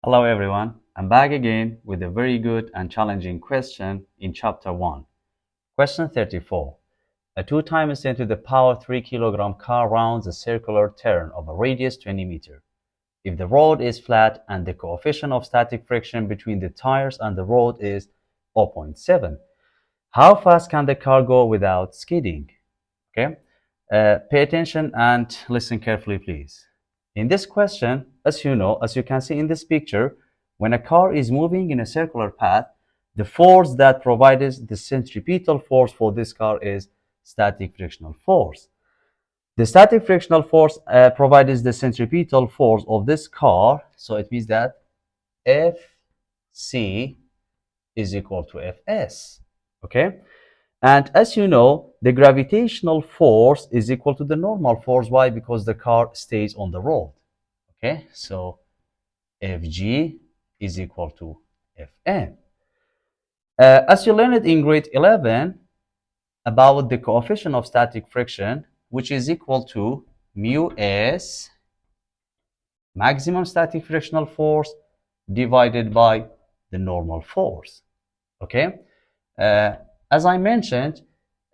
Hello everyone, I'm back again with a very good and challenging question in chapter 1. Question 34. A 2 times 10 to the power 3 kilogram car rounds a circular turn of a radius 20 meter. If the road is flat and the coefficient of static friction between the tires and the road is 0.7, how fast can the car go without skidding? Okay, pay attention and listen carefully, please. In this question, as you can see in this picture, when a car is moving in a circular path, the force that provides the centripetal force for this car is static frictional force. The static frictional force provides the centripetal force of this car, so it means that Fc is equal to Fs. Okay? And as you know, the gravitational force is equal to the normal force. Why? Because the car stays on the road. Okay, so Fg is equal to Fn. As you learned in grade 11 about the coefficient of static friction, which is equal to mu s, maximum static frictional force, divided by the normal force. Okay, as I mentioned,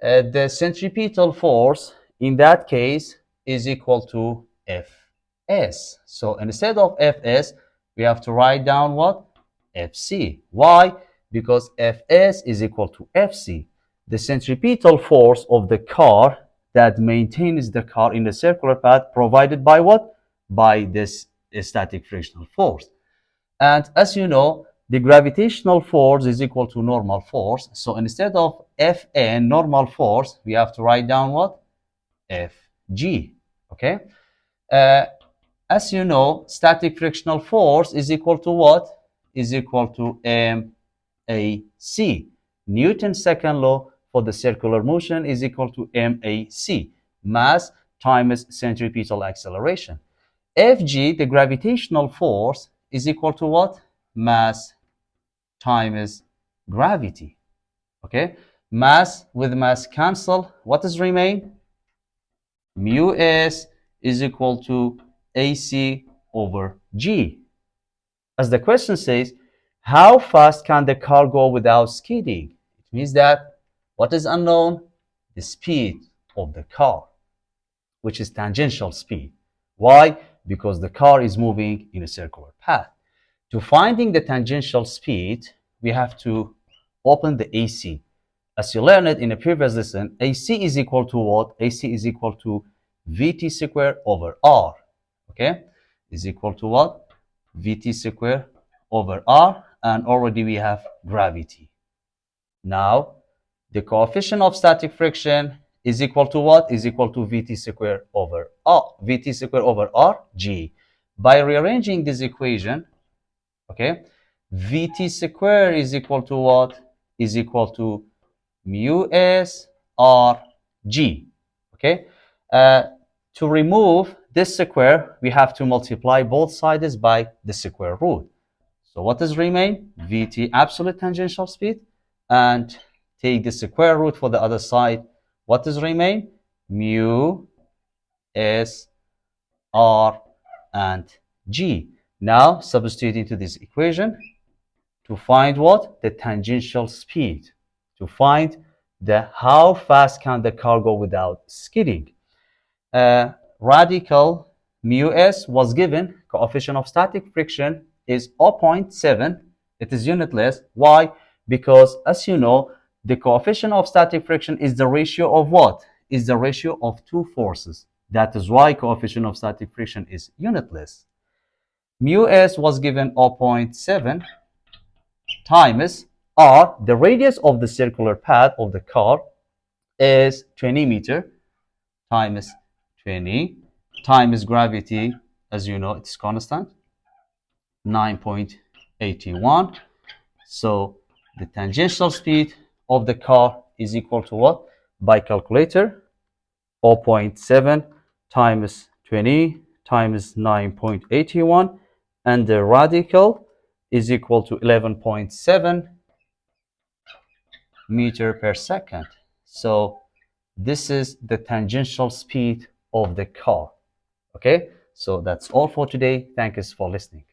the centripetal force in that case is equal to Fs. So instead of Fs, we have to write down what? Fc. Why? Because Fs is equal to Fc. The centripetal force of the car that maintains the car in the circular path provided by what? By this static frictional force. And as you know, the gravitational force is equal to normal force. So instead of Fn, normal force, we have to write down what? Fg. Okay? As you know, static frictional force is equal to what? Is equal to MAC. Newton's second law for the circular motion is equal to MAC. Mass times centripetal acceleration. Fg, the gravitational force, is equal to what? Mass times gravity. Okay? Mass with mass cancel. What does remain? Mu s is equal to AC over G. As the question says, how fast can the car go without skidding? It means that what is unknown? The speed of the car, which is tangential speed. Why? Because the car is moving in a circular path. To finding the tangential speed, we have to open the AC. As you learned in a previous lesson, AC is equal to what? AC is equal to Vt squared over R. Okay? Is equal to what? Vt squared over R. And already we have gravity. Now, the coefficient of static friction is equal to what? Is equal to Vt squared over R. Vt squared over R, G. By rearranging this equation, okay, Vt squared is equal to what? Is equal to mu s r g. Okay, to remove this square, we have to multiply both sides by the square root. So what does remain? Vt absolute tangential speed, and take the square root for the other side. What does remain? Mu s r and g. Now substitute into this equation to find what? The tangential speed. To find the how fast can the car go without skidding. Radical mu s was given. Coefficient of static friction is 0.7. It is unitless. Why? Because as you know, the coefficient of static friction is the ratio of what? Is the ratio of two forces. That is why coefficient of static friction is unitless. Mu s was given 0.7 times r, the radius of the circular path of the car is 20 meter times 20 times gravity, as you know, it's constant, 9.81. So the tangential speed of the car is equal to what? By calculator, 0.7 times 20 times 9.81, and the radical is equal to 11.7 meter per second. So this is the tangential speed of the car. Okay, so that's all for today. Thanks for listening.